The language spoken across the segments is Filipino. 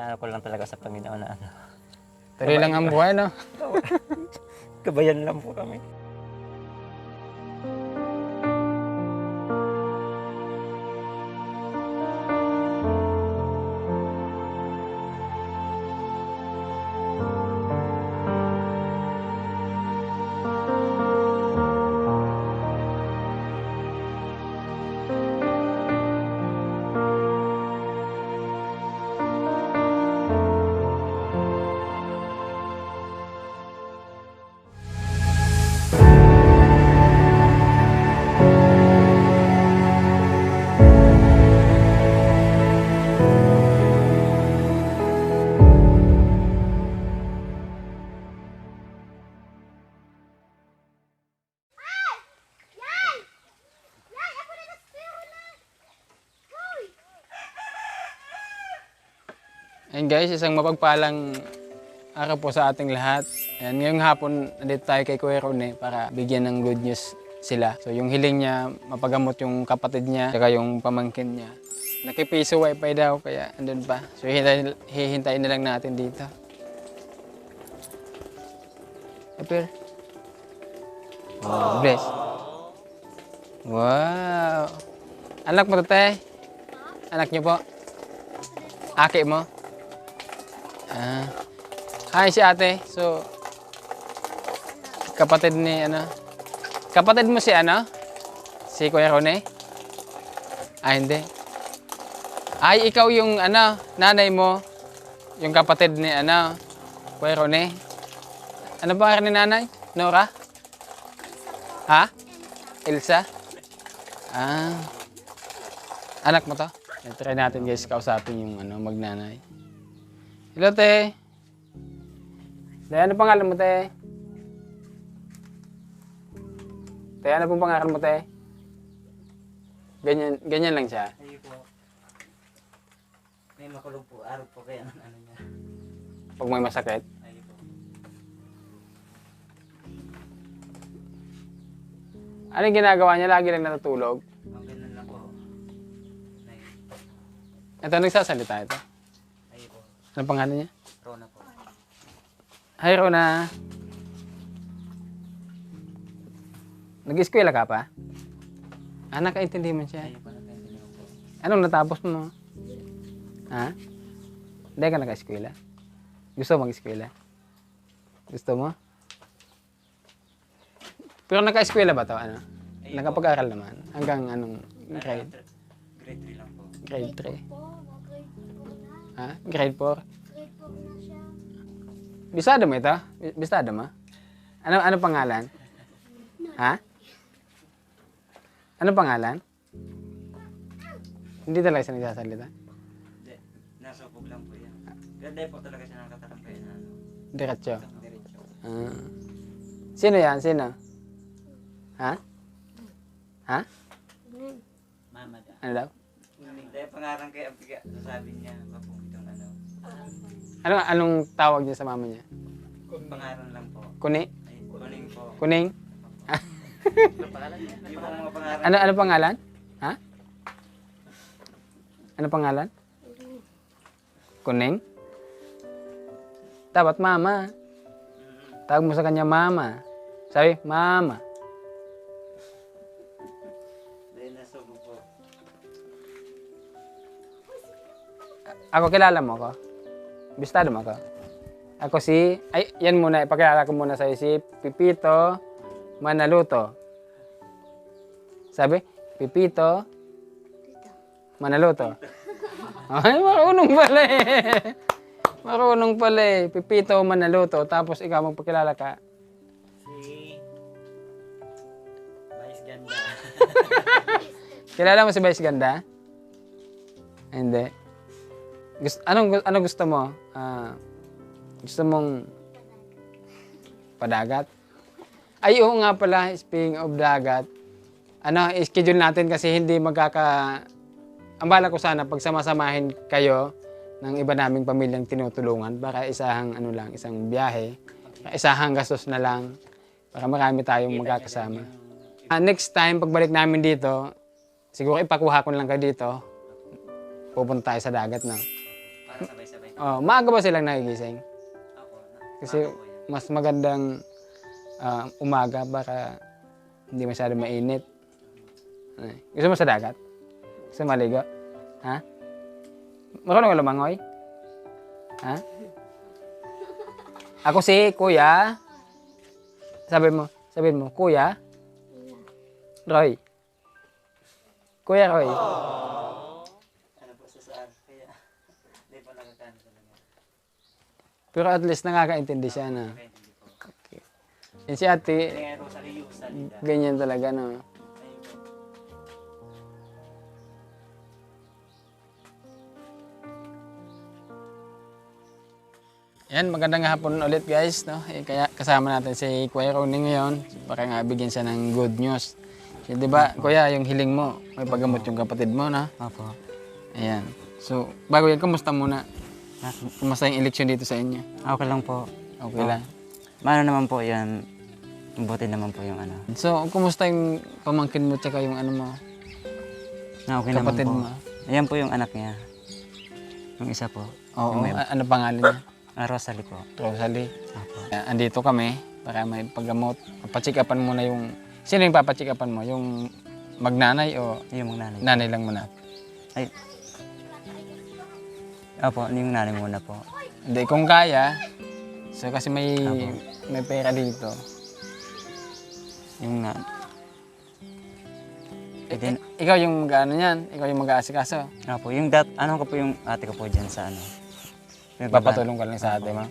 Inaano ko lang talaga sa Panginoon na ano. Tuloy lang ang buhay, no? Kabayan lang po kami. Ayun guys, isang mapagpalang araw po sa ating lahat. Ayan, ngayong hapon, nandito tayo kay Kuya Rone para bigyan ng good news sila. So yung hiling niya, mapagamot yung kapatid niya, saka yung pamangkin niya. Nakipiso wifi daw, kaya andun pa. So hihintayin na lang natin dito. Apir. Oh, bless. Wow. Anak mo to, te? Anak niyo po? Aki mo? Ah. Hi si ate. So, kapatid ni ano? Kapatid mo si ano? Si Kuya Rone? Ah, hindi. Ay, ikaw yung ano, nanay mo. Yung kapatid ni ano? Kuya Rone? Ano ba ni nanay? Nora? Ha? Elsa? Ah. Anak mo to? Try natin guys, kausapin yung ano, magnanay. Hello, te. Te, ano pangalan mo, te? Te, ano pong pangalan mo, te? Ganyan lang siya. Ayun po. May makulong po. Araw po kaya ng ano niya. Pag may masakit. Ayun po. Ano yung ginagawa niya? Lagi lang natutulog. Mga ganun lang po. Ito, nagsasalita ito. Ayun po. Ano pangalan niya? Rona po. Hi, Rona. Nag-eskwela ka pa? Ah, nakaintindi man siya. Ayun po. Nakaintindi po. Anong natapos mo? Ha? Hindi ka naka-eskwela? Gusto mo mag-eskwela? Gusto mo? Pero naka-eskwela ba to? Ano? Ayun po. Nakapag-aral naman? Hanggang anong grade? Grade 3 lang po. Grade 3? Ha? Grade 4? Grade 4 na siya. Bisado mo ito? Bisado mo? Ano pangalan? Ha? Ano pangalan? Hindi talaga siya nagsasalita? Hindi. Nasubog lang po yan. Ganda po talaga siya nakatalampay na ano. Diretso? Diretso. Ah. Sino yan? Sino? Ha? Ha? Mama da. Ano daw? Hindi, pangarang kay Abiga. Sasabi niya, kapong itong ano. Anong tawag niya sa mama niya? Pangaran lang po. Kuni? Ay, kuning po. Kuning? Ano pangalan niya? Yung mga pangaran. Ano pangalan? Ha? Ano pangalan? Kuning? Dapat mama. Tawag mo sa kanya mama. Sabi, mama. Dahil nasubog po. Ako, kilala mo ako? Bistado mo ako? Ako si... Ay, yan muna. Ipakilala ko muna sa'yo si Pipito Manaluto. Sabi? Pipito Manaluto. Ay, marunong pala eh. Marunong pala eh. Pipito Manaluto. Tapos ikaw magpakilala ka. Si... Vice Ganda. Kilala mo si Vice Ganda? Hindi. Ano gusto mo? Gusto mong padagat? Ay, oo nga pala, speaking of dagat, schedule natin kasi hindi ang bala ko sana, pagsamasamahin kayo ng iba naming pamilyang tinutulungan para isang biyahe, isahang gastos na lang, para marami tayong magkakasama. Next time, pagbalik namin dito, siguro ipakuha ko lang kayo dito, pupunta tayo sa dagat na. Para sabay-sabay. sabay. Maaga ba silang nagigising? Ako, Kasi mas magandang umaga para hindi masyado mainit. Ay, gusto mo sa dagat? Gusto mo maligo? Ha? Marunong ka lumangoy? Ha? Ako si Kuya. Sabihin mo, Kuya? Roy. Kuya Roy. ano po sa saan? Kaya, hindi po nakakano talaga. Pero at least nakakaintindi siya na. Kaya hindi po. Okay. Yan si ate, Hindi nga Rosario, salida. ganyan talaga, no? Ayun po. Yan, magandang hapon ulit guys, no? Kaya kasama natin si Kuya Ronnie ngayon para nga bigyan siya ng good news. So, di ba, Kuya, yung hiling mo, may pagamot yung kapatid mo, na? Opo. Ayan. So, bago yan, kumusta muna? Kumusta yung eleksyon dito sa inyo? Okay lang po. Okay lang. Maano naman po yan, buti naman po yung ano. So, kumusta yung pamangkin mo tsaka yung ano mo, Okay kapatid naman po. mo? Ayan po yung anak niya. Yung isa po. Oo, ano pangalan niya? Rosalie po. Rosalie. Opo. Andito kami para may paggamot. Papacheck-upan muna yung... Sino yung papacheck-upan mo? Yung magnanay o Yung mga nanay. nanay lang muna? Ay. Opo, yung nanay muna po. Hindi, kung kaya. So kasi may pera dito. Yung na... Ikaw yung mag-ano yan? Ikaw yung mag-aasikaso? Opo, yung ano ko po yung ate ko po dyan sa ano. Papatulong ka lang sa ate mo?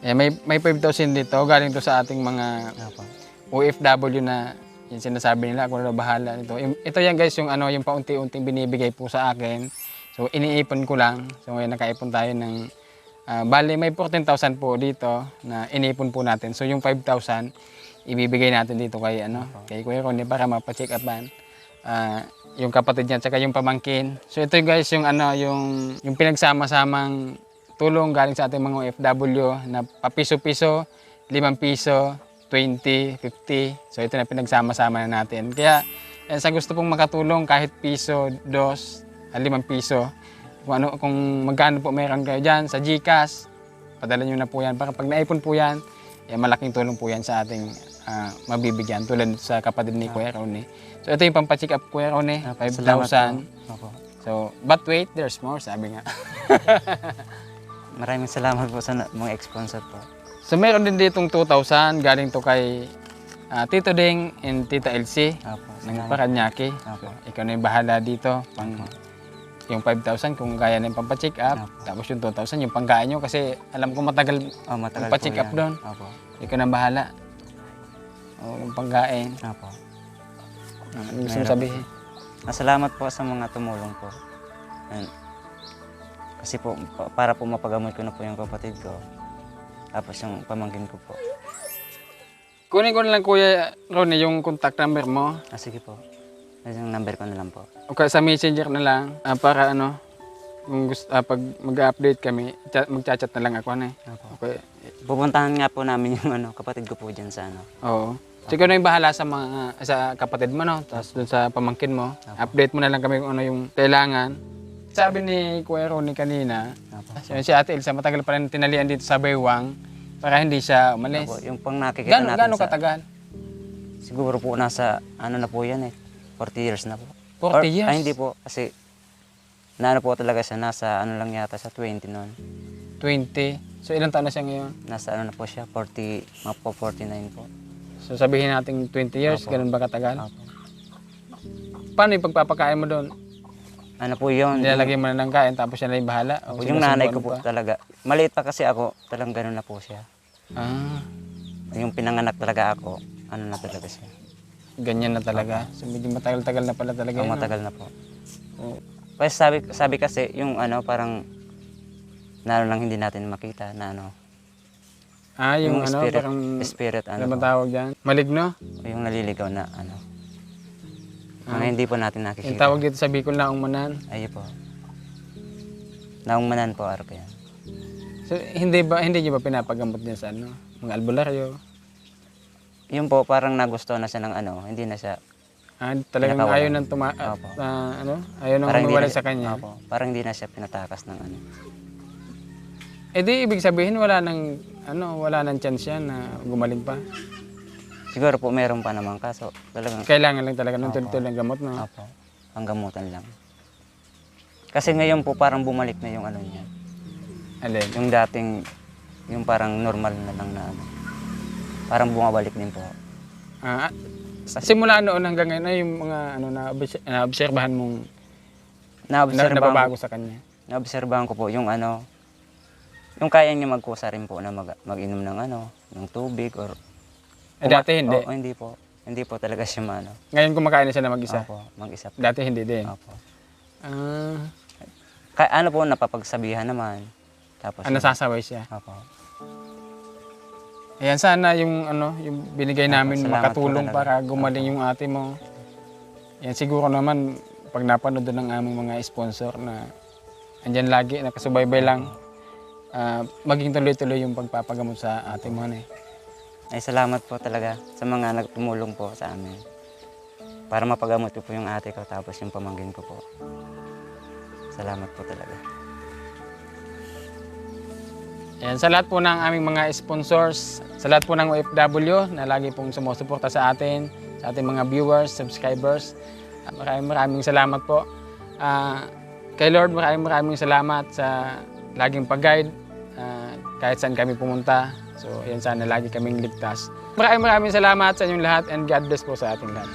Eh, may 5,000 dito. Galing to sa ating mga Opo. OFW na yung sinasabi nila. Ako na bahala nito. Ito yan guys, yung ano, yung paunti-unting binibigay po sa akin. So iniipon ko lang. So ngayon nakaipon tayo ng bali may 14,000 po dito na iniipon po natin. So yung 5,000 ibibigay natin dito kay kay Kuya Ronnie para mapa-check upan yung kapatid niya tsaka yung pamangkin. So ito guys yung yung pinagsama-samang tulong galing sa ating mga OFW na papiso-piso, 5 piso, 20, 50. So ito na pinagsama-sama na natin. Kaya sa gusto pong makatulong kahit piso, 2, 5 piso, kung magkano po meron kayo dyan sa GCash, padala nyo na po yan. Para pag naipon po yan, malaking tulong po yan sa ating mabibigyan tulad sa kapatid ni Kuya Ronnie. So ito yung pampacheck up Kuya Ronnie, 5,000. Opo. So, but wait, there's more, sabi nga. Maraming salamat po sa mga sponsor po. So meron din ditong 2,000 galing to kay Tito Ding and Tita Elsie Opo. ng Paranaque. Opo. Ikaw na yung bahala dito. Yung 5,000 kung kaya na yung pampacheck up. Opo. Tapos yung 2,000 yung pangkain nyo kasi alam ko matagal Matagal pacheck po up yan. doon. Opo. Ikaw na bahala. O yung pangkain. Opo. Ano gusto mo Meron. sabihin? Salamat po sa mga tumulong po. And, kasi po, para po mapagamot ko na po yung kapatid ko. Tapos yung pamangkin ko po. Kunin ko na lang Kuya Ronnie yung contact number mo. Sige po. Yung number ko na lang po. O kaya sa messenger na lang para kung gusto, pag mag-update kami, mag-chat na lang ako na Opo. Okay. Pupuntahan nga po namin yung kapatid ko po dyan sa Oo. So, ikaw na yung bahala sa kapatid mo, no? Tapos dun sa pamangkin mo. Update mo na lang kami kung ano yung kailangan. Sabi ni Kuya Ronnie kanina, si Ate Elsa, matagal pa rin tinalian dito sa Baywang para hindi siya umalis. Opo. Yung pang nakikita natin Gano'ng katagal? Siguro po nasa, ano na po yan 40 years na po. 40 years? Ay, hindi po. Kasi, naano po talaga siya, nasa ano lang yata sa 20 noon. 20. So, ilang taon na siya ngayon? Nasa ano na po siya, 40, mga po 49 po. So, sabihin natin 20 years, Opo. ganun ba katagal? Opo. Paano yung pagpapakain mo doon? Ano po yun? Nilalagay mo na ng kain, tapos siya na yung bahala? O Yung nanay ko sinusunduan po talaga. Maliit pa kasi ako, talagang ganun na po siya. Ah, Yung pinanganak talaga ako, ano na talaga siya. ganyan na talaga. So, medyo matagal-tagal na pala talaga. Ang yun, no? matagal na po. Oo. Kasi sabi kasi, yung ano, parang, na ano lang hindi natin makita, na ano. Yung spirit, parang, spirit, ano ano ba po. tawag dyan? Maligno? Yung naliligaw na, ano. Mga hindi po natin Yung nakikita. tawag dito sa Bicol na ungmanan. Ayun po. Naungmanan po, araw yan. So, hindi niyo ba pinapagamot niya sa mga albularyo? Yun po, parang nagustuhan na siya ng ano, hindi na siya, Talagang Pinakawalan. ayaw nang ayaw nang parang hindi mawala na sa kanya. Opo, parang hindi na siya pinatakas ng ano. Eh di ibig sabihin wala nang chance yan na gumaling pa. Siguro po meron pa naman kaso talagang Kailangan lang talaga ng Opo. tuloy-tuloy ng gamot, no? Opo, ang gamutan lang. Kasi ngayon po parang bumalik na yung ano niya. Alin? Yung dating, yung parang normal na lang na ano. Parang bumabalik din po. Ah, simula noon hanggang ngayon, ay yung mga naobserbahan mong nababago sa kanya. Naobserbahan ko po yung ano, yung kaya niya magkusa rin po na mag-inom ng ano, ng tubig or... Eh, dati hindi. Oo, hindi po. Hindi po talaga siya maano. Ngayon kumakain na siya na mag-isa. Opo, mag-isa po. Dati hindi din. Opo. Ah, Ano po, napapagsabihan naman. Tapos... nasasaway siya. Opo. Ayan, sana yung yung binigay namin salamat makatulong po talaga. para gumaling yung ate mo. Yan siguro naman pag napanood doon ng aming mga sponsor na andyan lagi, nakasubaybay lang, maging tuloy-tuloy yung pagpapagamot sa ate mo. Ay, salamat po talaga sa mga nagtumulong po sa amin. Para mapagamot ko po yung ate ko tapos yung pamangkin ko po. Salamat po talaga. Ayan, sa lahat po ng aming mga sponsors, sa lahat po ng OFW na lagi pong sumusuporta sa atin, sa ating mga viewers, subscribers, maraming salamat po. Kay Lord, maraming salamat sa laging pag-guide kahit saan kami pumunta. So, yan sana lagi kaming ligtas. Maraming salamat sa inyong lahat and God bless po sa ating lahat.